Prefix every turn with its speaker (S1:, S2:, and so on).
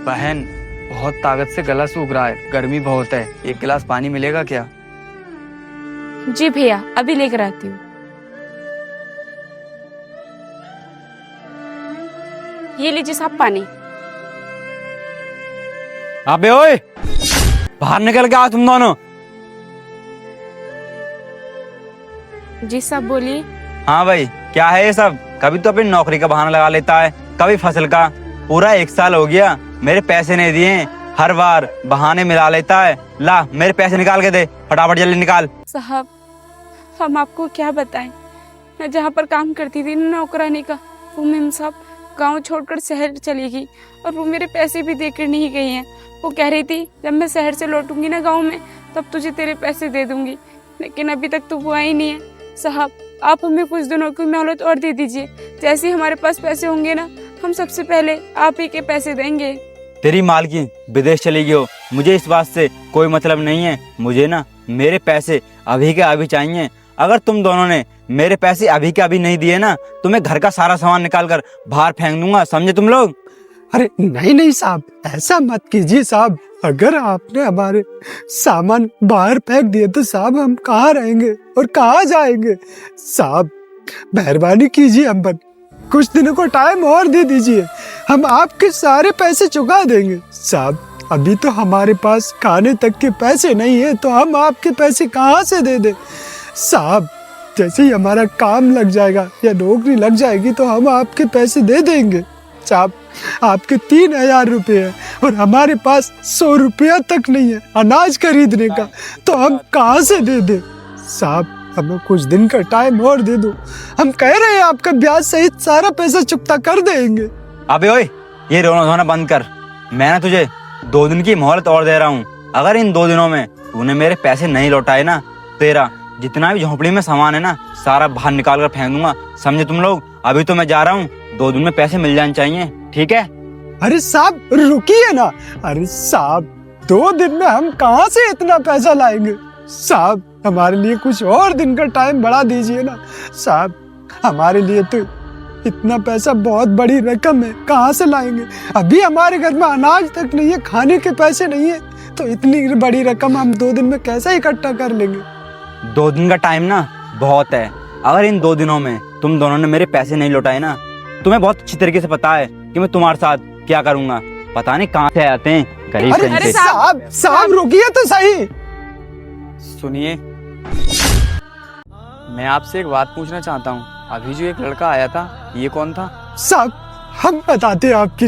S1: बहन, बहुत ताकत से गला सूख रहा है, गर्मी बहुत है, एक गिलास पानी मिलेगा क्या?
S2: जी भैया, अभी लेकर आती हूँ। ये लीजिए साहब पानी।
S3: अबे ओए, बाहर निकल के आओ तुम दोनों।
S2: जी साहब बोलिए।
S3: हाँ भाई, क्या है ये सब? कभी तो अपनी नौकरी का बहाना लगा लेता है, कभी फसल का। पूरा 1 साल हो गया, मेरे पैसे नहीं दिए, हर बार बहाने मिला लेता है। ला मेरे पैसे निकाल के दे, फटाफट जल्दी निकाल।
S2: साहब हम आपको क्या बताएं, मैं जहाँ पर काम करती थी नौकरानी का, वो मेम साहब गांव छोड़कर शहर चली गई और वो मेरे पैसे भी देकर नहीं गई हैं। वो कह रही थी जब मैं शहर से लौटूंगी ना गांव में, तब तुझे तेरे पैसे दे दूंगी, लेकिन अभी तक तो वो आई नहीं है। साहब आप हमें कुछ दिनों की मोहलत और दे दीजिए, जैसे ही हमारे पास पैसे होंगे ना, हम सबसे पहले आप ही के पैसे देंगे।
S3: तेरी मालकिन विदेश चली गई हो, मुझे इस बात से कोई मतलब नहीं है। मुझे ना मेरे पैसे अभी के अभी चाहिए। अगर तुम दोनों ने मेरे पैसे अभी के अभी नहीं दिए ना, तो मैं घर का सारा सामान निकाल कर बाहर फेंक दूंगा, समझे तुम लोग?
S4: अरे नहीं नहीं साहब, ऐसा मत कीजिए साहब। अगर आपने हमारे सामान बाहर फेंक दिए तो साहब हम कहाँ रहेंगे और कहाँ जाएंगे? साहब मेहरबानी कीजिए, हम पर कुछ दिनों को टाइम और दे दीजिए, हम आपके सारे पैसे चुका देंगे। साहब अभी तो हमारे पास खाने तक के पैसे नहीं है, तो हम आपके पैसे कहाँ से दे दें? साहब जैसे ही हमारा काम लग जाएगा या नौकरी लग जाएगी तो हम आपके पैसे दे देंगे। साहब आपके 3000 रुपये है और हमारे पास 100 रुपया तक नहीं है अनाज खरीदने का, तो हम कहाँ से दे दे? साहब हमें कुछ दिन का टाइम और दे दो, हम कह रहे हैं आपका ब्याज सहित सारा पैसा चुकता कर देंगे।
S3: अबे ओए, ये रोना धोना बंद कर। मैं ना तुझे 2 दिन की मोहलत और दे रहा हूँ। अगर इन 2 दिनों में तूने मेरे पैसे नहीं लौटाए ना, तेरा जितना भी झोंपड़ी में सामान है ना, सारा बाहर निकाल कर फेंक दूंगा, समझे तुम लोग? अभी तो मैं जा रहा हूँ, 2 दिन में पैसे मिल जाने चाहिए, ठीक है?
S4: अरे साहब रुकिए ना। अरे साहब 2 दिन में हम कहाँ से इतना पैसा लाएंगे? साहब हमारे लिए कुछ और दिन का टाइम बढ़ा दीजिए ना। साहब हमारे लिए तो इतना पैसा बहुत बड़ी रकम है, कहाँ से लाएंगे? अभी हमारे घर में अनाज तक नहीं है, खाने के पैसे नहीं है, तो इतनी बड़ी रकम हम 2 दिन में कैसे इकट्ठा कर लेंगे?
S3: 2 दिन का टाइम ना बहुत है। अगर इन 2 दिनों में तुम दोनों ने मेरे पैसे नहीं लौटाए ना, तुम्हें बहुत अच्छी तरीके से पता है कि मैं तुम्हारे साथ क्या करूंगा। पता नहीं कहाँ से आते हैं गरीब
S4: अरे
S3: तरीके से।
S4: साहब रुकिए तो सही।
S1: सुनिए, मैं आपसे एक बात पूछना चाहता हूँ। अभी जो एक लड़का आया था, ये कौन था?
S4: साहब हम बताते हैं आपकी